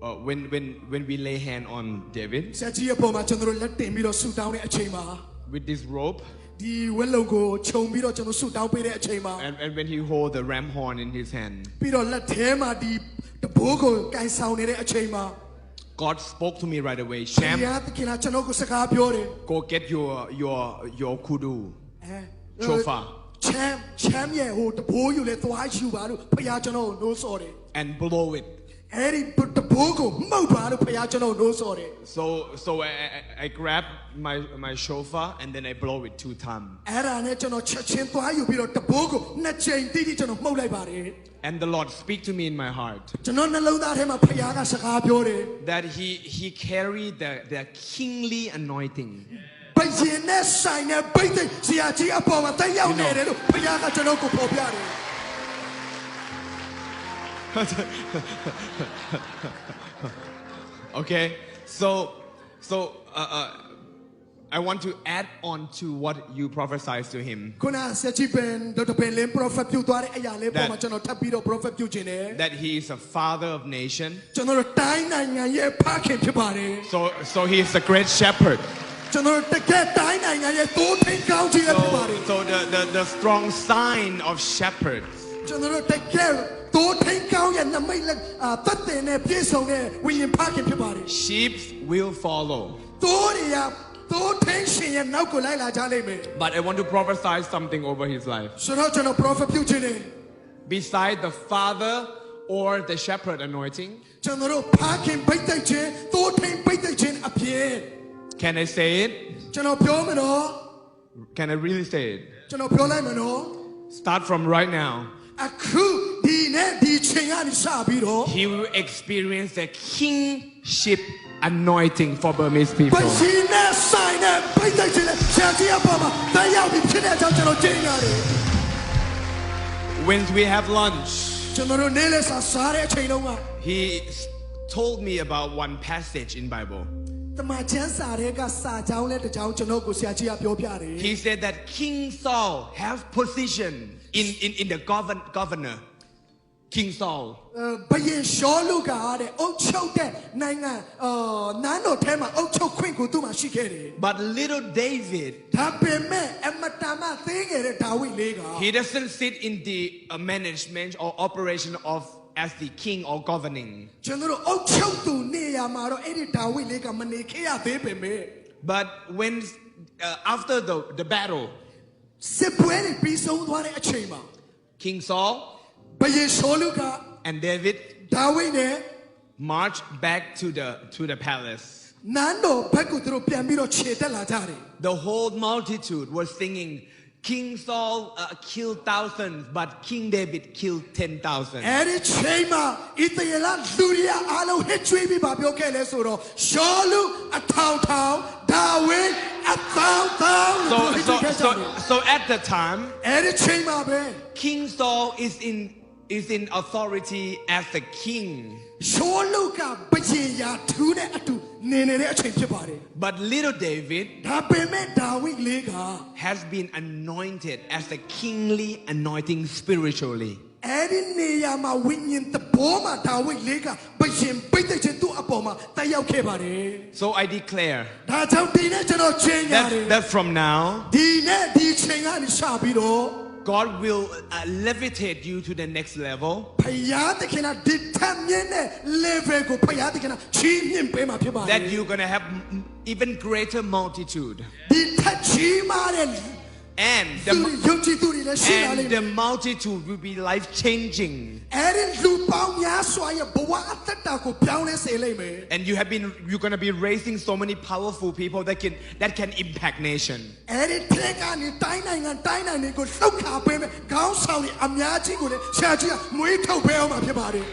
when we lay hand on David ဆရာကြီးရဲ့ပေါ်မှာကျွန်တော်တို့လက်တင်ပြီးတော့ဆူတောင်းတဲ့အချိန်မှာ with this rope ဒီဝက်လုံးကိုခြုံပြီးတော့ကျွန်တော်ဆူတောင်းပေးတဲ့အချိန်မှာ and when he hold the ram horn in his hand ပြီးတော့လက်ထဲမှာဒီတဘိုးကိုကင်ဆောင်နေတဲ့အချိန်မှာ God spoke to me right away Sham ဘုရားသခင်ကကျွန်တော်ကိုစကားပြောတယ် go get your kudu shofar ချမ်းရဲ့ဟိုတဘိုးယူလေသွားယူပါလို့ဘုရားကျွန်တော်ကိုနှိုးဆော်တယ် and blow it အဲ့ဒီတဘိုးကိုမှုတ်ပါလို့ဘုရားကျွန်တော်ကိုနှိုးဆော်တယ် so I grab my shofar and then I blow it 2 times အဲ့ဒါနဲ့ကျွန်တော်ချက်ချင်းသွားယူပြီးတော့တဘိုးကိုနှစ်ချိန်တိတိကျွန်တော်မှုတ်လိုက်ပါတယ် and the Lord speak to me in my heart ကျွန်တော်နှလုံးသားထဲမှာဘုရားကစကားပြောတယ် that he carried the kingly anointing ဘုရင်နဲ့ဆိုင်တဲ့ဘိသိက်ဆရာကြီးအပေါ်မှာတက်ရောက်နေတယ်လို့ဘုရားကကျွန်တော်ကိုပေါ်ပြတယ် Okay, so I want to add on to what you prophesied to him. ခုနဆရာကြီးပင်ဒေါက်တာပင်လင်း prophet ပြုသွားတဲ့အရာလေးပေါ်မှာကျွန်တော်ထပ်ပြီးတော့ prophet ပြုခြင်းတယ် That he is a father of nation. ကျွန်တော်တိုင်းနိုင်ငံရဲ့ဖခင်ဖြစ်ပါတယ် So he is a great shepherd. ကျွန်တော်တကယ်တိုင်းနိုင်ငံရဲ့သိုးထိန်ကောင်းကြီးဖြစ်ပါတယ် So the strong sign of shepherd. ကျွန်တော်တကယ်သိုးထိန်ကောင်းရဲ့နမိတ်လက်သက်သေနဲ့ပြည့်စုံတဲ့ဝိညာဉ်ဖခင်ဖြစ်ပါတယ် Sheep will follow. သိုးတွေကသိုးထိန်ရှင်ရဲ့နောက်ကိုလိုက်လာကြလိမ့်မယ် But I want to prophesy something over his life. ဆိုတော့ကျွန်တော် prophet ပြုခြင်းတယ် Beside the father or the shepherd anointing. ကျွန်တော်ဖခင်ဘိတ်သိက်ခြင်းသိုးထိန်ဘိတ်သိက်ခြင်းအပြင် Can I say it? ကျွန်တော်ပြောမယ်နော် Can I really say it? ကျွန်တော်ပြောလိုက်မယ်နော် Start from right now. အခုဒီနဲ့ဒီချိန်ကနေစပြီးတော့ He will experience the kingship anointing for Burmese people. ဘုရင်နဲ့ဆိုင်တဲ့ဘိတ်သိက်ခြင်းနဲ့ဆရာကြီးအပေါ်မှာတရားပြီးဖြစ်တဲ့အကြောင်းကျွန်တော်ကြေညာတယ် When we have lunch, ကျွန်တော်နေ့လက်စားတဲ့အချိန်တုန်းက he told me about one passage in Bible. တမန်ကျမ်းစာတွေကစာကြောင်းနဲ့တကြောင်းကျွန်တော်ကိုဆရာကြီးကပြောပြတယ် He said that King Saul have position in the governor. King Saul. ဘုရင်ရှောလုကအုပ်ချုပ်တဲ့နိုင်ငံနန်းတော်ထဲမှာအုပ်ချုပ်ခွင့်ကိုသူ့မှာရှိခဲ့တယ် But little David, ဒါပေမဲ့အမတမသေးငယ်တဲ့ဒါဝိဒ်လေးက he doesn't sit in the management or operation of as the king or governing. ကျွန်တော်အုပ်ချုပ်သူနေရာမှာတော့အဲ့ဒီဒါဝိဒ်လေးကမနေခဲ့ရသေးပေမဲ့ But when after the battle, စစ်ပွဲတွေပြီးဆုံးသွားတဲ့အချိန်မှာ King Saul ဘုရင်ရှောလုက and David ဒါဝိဒ်နဲ့ marched back to the palace. နန်းတော်ဘက်ကိုသူတို့ပြန်ပြီးတော့ခြေတက်လာကြတယ် The whole multitude was singing, King Saul killed thousands, but King David killed 10,000. အဲ့ဒီချိန်မှာဣသရေလလူတွေအားလုံးဟစ်ကြွေးပြီးပါပြောခဲ့လဲဆိုတော့ရှောလုအထောင်ထောင်ဒါဝိဒ်အထောင်ထောင် So at the time, အဲ့ဒီချိန်မှာပဲ King Saul is in authority as the king. ရှောလုကဘုရင်ရာထူးတဲ့အတူနေနေတဲ့အချိန်ဖြစ်ပါတယ် But little David ဒါပေမဲ့ဒါဝိဒ်လေးက has been anointed as the kingly anointing spiritually. အဲ့ဒီနေရာမှာဝိညာဉ်တဘောမှာဒါဝိဒ်လေးကဘုရင်ပိတ်တဲ့ခြင်းသူ့အပေါ်မှာတက်ရောက်ခဲ့ပါတယ် So I declare ဒါကြောင့်ဒီနေ့ကျွန်တော်ချိန်ရတယ် that from now, ဒီနေ့ဒီချိန်ကနေစပြီးတော့ God will levitate you to the next level. ဖယားတခင်ကဒီထက်မြင့်တဲ့ level ကိုဖယားတခင်ကချီးမြှင့်ပေးမှာဖြစ်ပါတယ် That you're going to have even greater multitude. ဒီထက်ချီးမားတဲ့ And ယုံကြည်သူတွေလည်းရှိလာလိမ့်မယ် the multitude will be life changing. အဲ့ဒီလူပေါင်းများစွာရဲ့ဘဝအသက်တာကိုပြောင်းလဲစေလိမ့်မယ် And you're going to be raising so many powerful people that can impact nation. အဲ့ဒီထက်ကနေတိုင်းနိုင်ငံကိုလှုပ်ခါပေးမယ်ခေါင်းဆောင်တွေအများကြီးကိုလည်းဆရာကြီးကမွေးထုတ်ပေးအောင်မှာဖြစ်ပါတယ်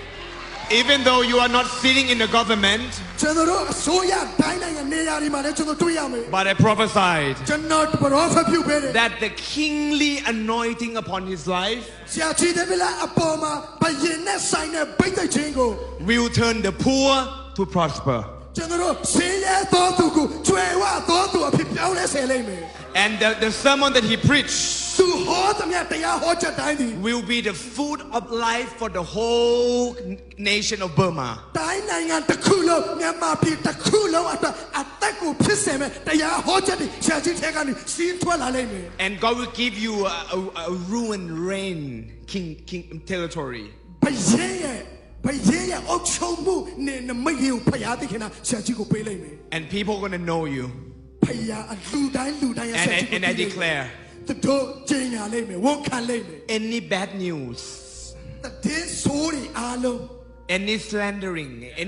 Even though you are not sitting in the government, ကျွန်တော်အစိုးရတိုင်းနိုင်ငံနေရာတွေမှာလည်းကျွန်တော်တွေ့ရမယ် but I prophesied ကျွန်တော် prophet ပြုပေးတယ် that the kingly anointing upon his life ဆရာကြီးတပည့်အပေါ်မှာဘယင်နဲ့ဆိုင်တဲ့ပိတ်သိက်ခြင်းကို will turn the poor to prosper. ကျွန်တော်ဆင်းရဲသောသူကိုကျွယ်ဝသောသူအဖြစ်ပြောင်းလဲစေလိမ့်မယ် And the sermon that he preached သူဟောသမျှတရားဟောချက်တိုင်းသည် will be the food of life for the whole nation of Burma. တိုင်းနိုင်ငံတစ်ခုလုံးမြန်မာပြည်တစ်ခုလုံးအတွက်အသက်ကိုဖြစ်စေမဲ့တရားဟောချက်တွေဆရာကြီးထဲကနေစီးထွက်လာလိမ့်မယ် And God will give you a ruined reign king territory. ဘယင်းရဲ့အုပ်ချုပ်မှုနဲ့နမိတ်ကိုဖျားသိခင်တာဆရာကြီးကိုပေးလိုက်မယ် And people are going to know you. ဖျားလူတိုင်းရဲ့ဆရာကြီးကို And I declare, သူတို့ကျင်းရလိမ့်မယ်ဝန်ခံလိမ့်မယ် any bad news, တဲ့ဆိုးတွေအားလုံး any slandering, အ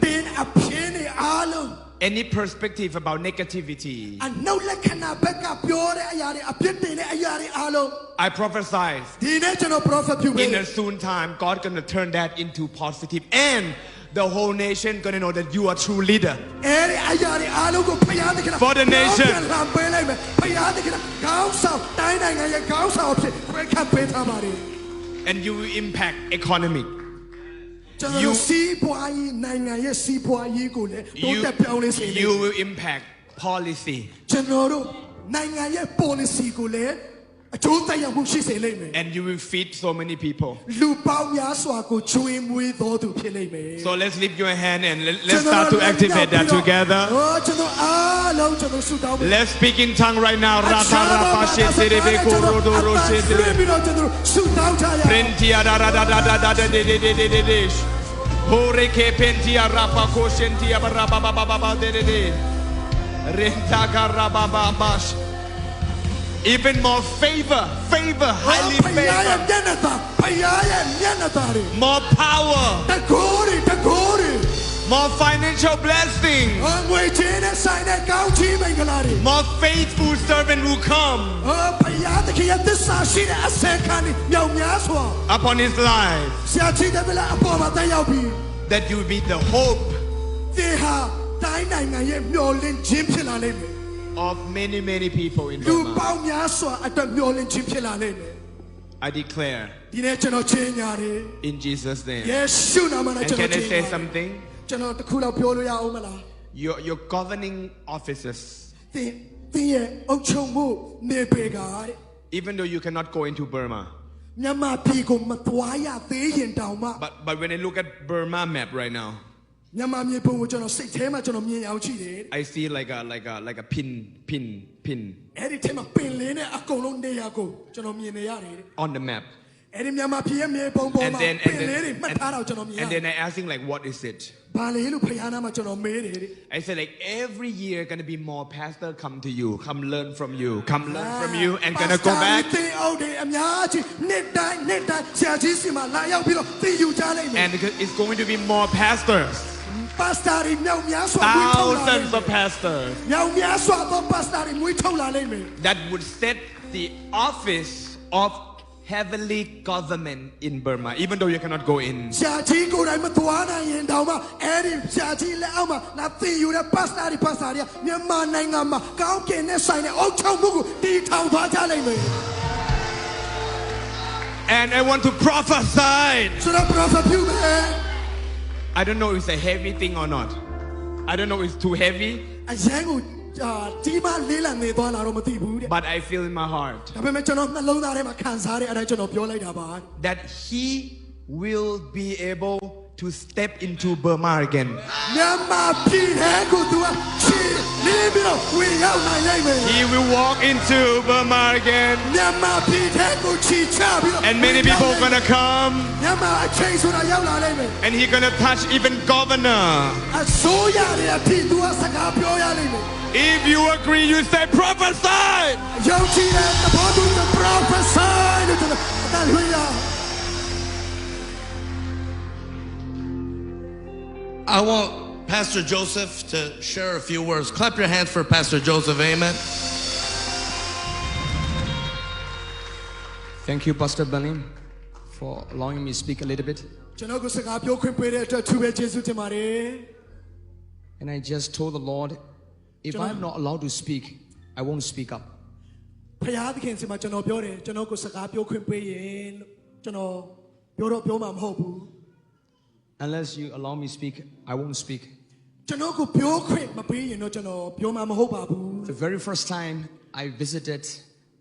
တင်းအပြင်းတွေအားလုံး any perspective about negativity, အနှုတ်လက္ခဏာဘက်ကပြောတဲ့အရာတွေအပြစ်တင်တဲ့အရာတွေအားလုံး I prophesy ဒီနေ့ကျွန်တော် prophet ပြုပေး in a soon time, God gonna turn that into positive, and the whole nation gonna know that you are true leader. အဲ့ဒီအရာတွေအားလုံးကိုဖျားသိခင်တာ For the nation. လမ်းပေးလိုက်မယ်ဖျားသိခင်တာခေါင်းဆောင်တိုင်းနိုင်ငံရဲ့ခေါင်းဆောင်အဖြစ်ခွဲခန့်ပေးထားပါတယ် And you will impact economic. ကျွန်တော်စီးပွားရေးနိုင်ငံရဲ့စီးပွားရေးကိုလည်းတိုးတက်ပြောင်းလဲစေတယ် You will impact policy. ကျွန်တော်တို့နိုင်ငံရဲ့ policy ကိုလည်းအကျိုးသက်ရောက်မှုရှိစေလိမ့်မယ် And you will feed so many people. လူပေါင်းများစွာကိုကျွေးမွေးတော်သူဖြစ်လိမ့်မယ် So let's lift your hand and let's start to activate that together. ကျွန်တော်အားလုံးကျွန်တော်ဆုတောင်းမယ် Let's speak in tongue right now. Rata rapa sheterebe korodo roshetere. ပြီးတော့ကျွန်တော်ဆုတောင်းကြရအောင် Prentia da da da da da da de de de de de de. Hore ke pentia rapa koshentia baraba ba ba ba ba de de de. Renta garaba ba bash. Even more favor, highly ဖယားရဲ့ favor. မျက်နှာသာဖယားရဲ့မျက်နှာသာတွေ More power, တကိုးတွေ more financial blessing, ငွေချင်းနဲ့ဆိုင်တဲ့ကောင်းချီးမင်္ဂလာတွေ more faithful servant will come ဖယားသခင်ရဲ့သစ္စာရှိတဲ့အစခံတွေမြောက်များစွာ upon his life. ဆရာကြီးတဲ့ဘလာအပေါ်မှာတက်ရောက်ပြီး That you will be the hope သင်ဟာတိုင်းနိုင်ငံရဲ့မျှော်လင့်ခြင်းဖြစ်လာလိမ့်မယ် of many people in လူ Burma. ပေါင်းများစွာအတွက်မျှော်လင့်ခြင်းဖြစ်လာလိမ့်မယ် I declare ဒီနေ့ကျွန်တော်ချင်းညာတယ် in Jesus' name. ယေရှုနာမနဲ့ And ကျွန် can တော် I ချင်း say ညာတယ် something? ကျွန်တော်တခုတော့ပြောလို့ရအောင်မလား Your governing officers, သင်ရဲ့အုပ်ချုပ်မှုနေပေကတဲ့ even though you cannot go into Burma, မြန်မာပြည်ကိုမသွားရသေးရင်တောင်မှ but when I look at Burma map right now, မြန်မာမြေပုံကိုကျွန်တော်စိတ်ထဲမှာကျွန်တော်မြင်အောင်ကြည့်တယ် I see like a pin အဲ့ဒီထဲမှာပင်လင်းနဲ့အကုန်လုံးနေရာကိုကျွန်တော်မြင်နေရတယ် on the map. အဲ့ဒီမြန်မာပြည်ရဲ့မြေပုံပေါ် And မှာ then ပင်လင်းတွေမှတ်ထားတော့ကျွန်တော်မြင်ရ and then I asking like, what is it? ဘာလဲလို့ဖခင်နာမှာကျွန်တော်မေးတယ် I said like every year gonna be more pastor come to you, come learn from you, and gonna go back. သင်အောင်တယ်အများကြီးနှစ်တိုင်းဆရာကြီးစီမှာလာရောက်ပြီးတော့သင်ယူကြလိမ့်မယ် And it's going to be more pastors, ပါစတာတွေမြောက်များစွာမွေးထုတ်လာလိမ့် thousands မယ် of pastors မြောက်များစွာသောပါစတာတွေမွေးထုတ်လာလိမ့်မယ် that would set the office of heavenly government in Burma, even though you cannot go in. ဆရာကြီးကိုယ်တိုင်မသွားနိုင်ရင်တောင်မှအဲ့ဒီဆရာကြီးလက်အောက်မှာလာသင်ယူတဲ့ပါစတာတွေမြန်မာနိုင်ငံမှာကောင်းကင်နဲ့ဆိုင်တဲ့အုပ်ချုပ်မှုကိုတည်ထောင်သွားကြလိမ့်မယ် And I want to prophesy. ဆိုတော့ prophet ပြုမယ် I don't know if it's a heavy thing or not. I don't know if it's too heavy, အရန်ကိုကြီးမားလေးလံနေသွားလာတော့မသိဘူးတဲ့ but I feel in my heart ဒါပေမဲ့ကျွန်တော်နှလုံးသားထဲမှာခံစားတဲ့အဲ့ဒါကျွန်တော်ပြောလိုက်တာပါ that he will be able to step into Burma again. မြန်မာပြည်ထဲကိုသူကချီနေပြီးတော့ဝင်ရောက်နိုင်လိမ့်မယ် He will walk into Burma again, မြန်မာပြည်ထဲကိုချီချပြီးတော့ and many people are gonna come, မြန်မာအချိန်ဆိုတာရောက်လာလိမ့်မယ် and he's gonna touch even governor. အစိုးရရဲ့အဖြစ်သူကစကားပြောရလိမ့်မယ် If you agree, you say prophesy. ယုံကြည်တဲ့သဘောတူတဲ့ prophesy လို့ကျွန်တော်အတန်လွှင့်ရ I want Pastor Joseph to share a few words. Clap your hands for Pastor Joseph. Amen. Thank you, Pastor Balim, for allowing me to speak a little bit. ကျွန်တော်ကိုစကားပြောခွင့်ပေးတဲ့အတွက်သူပဲကျေးဇူးတင်ပါတယ် And I just told the Lord, if I'm not allowed to speak, I won't speak up. ဖယားသခင်စီမှာကျွန်တော်ပြောတယ်ကျွန်တော်ကိုစကားပြောခွင့်ပေးရင်ကျွန်တော်ပြောမှာမဟုတ်ဘူး Unless you allow me to speak, I won't speak. ကျွန်တော်ကိုပြောခွင့်မပေးရင်တော့ကျွန်တော်ပြောမှာမဟုတ်ပါဘူး The very first time I visited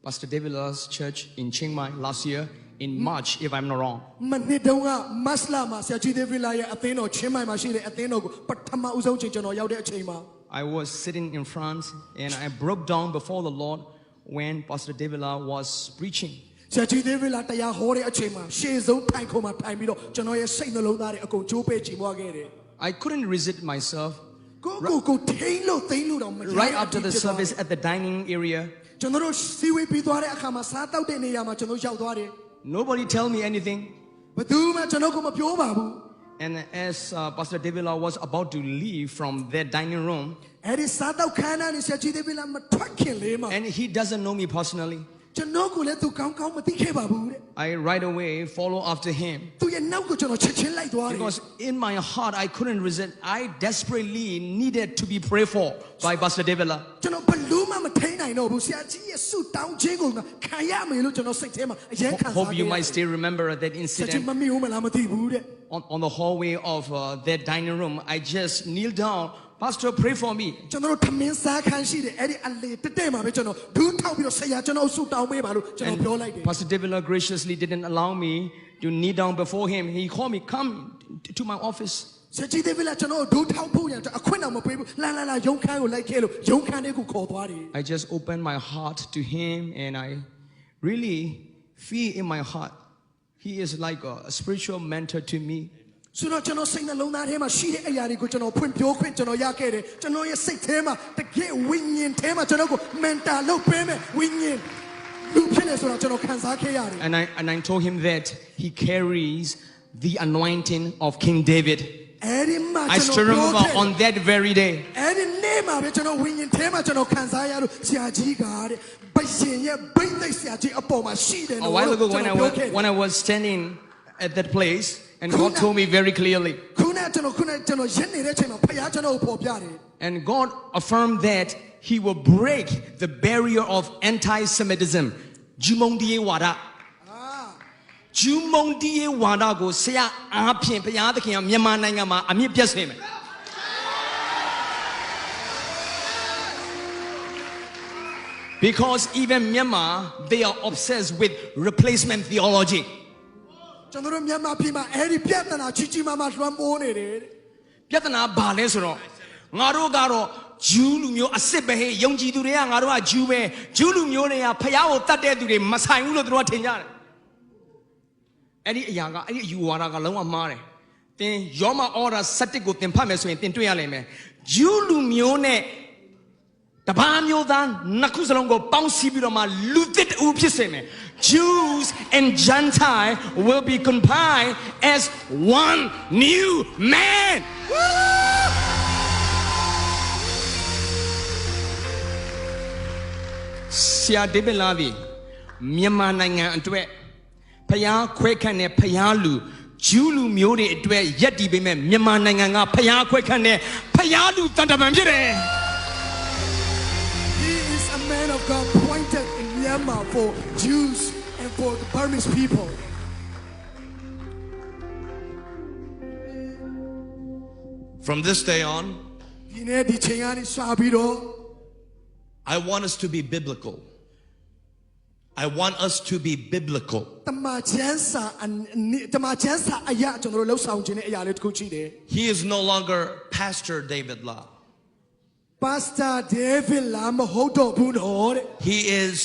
Pastor David La's church in Chiang Mai last year in March, if I'm not wrong. မနှစ်တုန်းကမတ်လမှာဆရာကြီးဒေးဗစ်လာရဲ့အသင်းတော်ချင်းမိုင်မှာရှိတဲ့အသင်းတော်ကိုပထမဦးဆုံးချိန်ကျွန်တော်ရောက်တဲ့အချိန်မှာ I was sitting in front and I broke down before the Lord when Pastor David La was preaching. ဆရာကြီးဒေးဗစ်လာတရားဟောတဲ့အချိန်မှာရှေ့ဆုံးထိုင်ခုံမှာထိုင်ပြီးတော့ကျွန်တော်ရဲ့စိတ်နှလုံးသားတွေအကုန်ကြိုးပဲ့ချီးမွားခဲ့တယ် I couldn't resist myself. ကိုထိန်းလို့သိမ်းလို့တော့မရ Right after the service at the dining area, ကျွန်တော်တို့စီဝေးပြီးသွားတဲ့အခါမှာစားတောက်တဲ့နေရာမှာကျွန်တော်ရောက်သွားတယ် nobody tell me anything. ဘယ်သူမှကျွန်တော်ကိုမပြောပါဘူး And as Pastor David La was about to leave from that dining room, အဲ့ဒီစားတောက်ခန်းထဲဆရာကြီးဒေးဗစ်လာမထွက်ခင်လေးမှာ and he doesn't know me personally, ကျွန်တော်ကိုလည်းသူကောင်းကောင်းမသိခဲ့ပါဘူးတဲ့ I right away follow after him. သူရဲ့နောက်ကိုကျွန်တော်ချက်ချင်းလိုက်သွားတယ် Because in my heart, I couldn't resist. I desperately needed to be prayed for by Pastor David La. ကျွန်တော်ဘလူးမှမထိန်နိုင်တော့ဘူးဆရာကြီးရဲ့ဆုတောင်းခြင်းကိုခံရမယ်လို့ကျွန်တော်စိတ်ထဲမှာအရင်ခံစားခဲ့ Hope you might still remember that ဆရာကြီး incident. မမေ့ဘူးမလားမသိဘူးတဲ့ On the hallway of that dining room, I just kneeled down. Pastor, pray for me. ကျွန်တော်တို့ထမင်းစားခန်းရှိတယ်အဲ့ဒီအလေတက်တဲ့မှာပဲကျွန်တော်ဒူးထောက်ပြီးတော့ဆရာကျွန်တော်ဆုတောင်းပေးပါလို့ကျွန်တော်ပြောလိုက်တယ် Pastor David La graciously didn't allow me to kneel down before him. He called me, come to my office. ဆရာကြီးဒေးဗစ်လာကျွန်တော်ဒူးထောက်ဖို့ရအခွင့်တော်မပေးဘူးလာရုံခန်းကိုလိုက်ခဲ့လို့ရုံခန်းလေးကိုခေါ်သွားတယ် I just opened my heart to him and I really feel in my heart he is like a spiritual mentor to me. ဆိုတော့ကျွန်တော်စိတ်နှလုံးသားထဲမှာရှိတဲ့အရာတွေကိုကျွန်တော်ဖွင့်ပြောခွင့်ကျွန်တော်ရခဲ့တယ်ကျွန်တော်ရဲ့စိတ်ထဲမှာတကယ်ဝိညာဉ်ထဲမှာကျွန်တော်ကိုမန်တာလုပ်ပေးမယ်ဝိညာဉ်လူဖြစ်နေဆိုတော့ကျွန်တော်ခံစားခဲ့ရတယ် And I told him that he carries the anointing of King David. အဲ့ဒီမှာ I ကျွန် still တော်ပြော remember ခဲ့ on that very day. အဲ့ဒီနေ့မှာပဲကျွန်တော်ဝိညာဉ်ထဲမှာကျွန်တော်ခံစားရလို့ဆရာကြီးကတဲ့ဘရှင်ရဲ့ဘိတ်သိက်ဆရာကြီးအပေါ်မှာရှိတယ် A နော် while ago when I was standing at that place and God told me very clearly. ခုနကျွန်တော်ရင်းနေတဲ့အချိန်မှာဖခင်ကျွန်တော်ကိုပေါ်ပြတယ် And God affirmed that he will break the barrier of anti-Semitism. Jumongdiye wada. Jumongdiye wada go seya aphin phaya thakhin ya Myanmar nainga ma amit pyat se mai. Because even Myanmar, they are obsessed with replacement theology. ကျွန်တော်တို့မြန်မာပြည်မှာအဲ့ဒီပြဿနာကြီးမားမားလွှမ်းမိုးနေတယ် ပြဿနာဘာလဲဆိုတော့ငါတို့ကတော့ဂျူးလူမျိုးအစ်စ်ပဲဟဲ့ယုံကြည်သူတွေကငါတို့ကဂျူးပဲဂျူးလူမျိုးတွေကဖျားကိုတတ်တဲ့သူတွေမဆိုင်ဘူးလို့သူတို့ကထင်ကြတယ်အဲ့ဒီအရာကအဲ့ဒီအယူဝါဒကလုံးဝမှားတယ်သင်ယောမဩရာ7ကိုသင်ဖတ်မယ်ဆိုရင်သင်တွေ့ရလိမ့်မယ်ဂျူးလူမျိုးနဲ့တပါးမျိုးသားနှစ်ခုစလုံးကိုပေါင်းစည်းပြီးတော့မှလူသစ်တူဖြစ်စေမယ် Jews and Gentile will be combined as one new man. Sia David La သည်မြန်မာနိုင်ငံအတွက်ဖျားခွဲခန့်တဲ့ဖျားလူဂျူးလူမျိုးတွေအတွက်ရက်တည်ပေးမဲ့မြန်မာနိုင်ငံကဖျားခွဲခန့်တဲ့ဖျားလူတန်တမန်ဖြစ်တယ် He is a man of God appointed in Myanmar for Jews and for the Burmese people. From this day on, ဒီနေ့ဒီချိန်ကနေစပြီးတော့ I want us to be biblical. I want us to be biblical. တမန်ကျမ်းစာအရာကျွန်တော်တို့လှုပ်ဆောင်ခြင်းတဲ့အရာလေးတစ်ခုရှိတယ် He is no longer Pastor David La. Pastor David La မဟုတ်တော့ဘူးနော်တဲ့ He is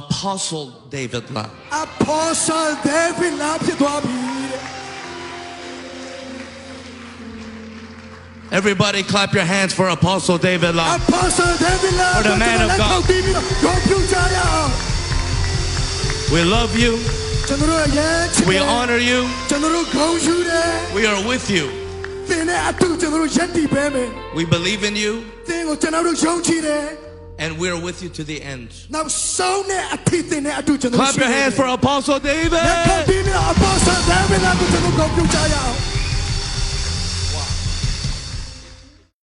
Apostle David La. Apostle David La ဖြစ်သွားပြီတဲ့ Everybody clap your hands for Apostle David La. Apostle David La For the man of God. We love you. ကျွန်တော်တို့အရင် We honor you. ကျွန်တော်တို့ဂုဏ်ယူတယ် We are with you. သင်နဲ့အတူကျွန်တော်တို့ယက်တည်ပေးမယ် We believe in you. သင်ကိုကျွန်တော်တို့ယုံကြည်တယ် And we are with you to the end. နောက်ဆုံးနဲ့အထီးသင်နဲ့အတူကျွန်တော်တို့ Clap your hands for Apostle David. Apostle David La ကိုကျွန်တော်ဂုဏ်ပြုကြရအောင်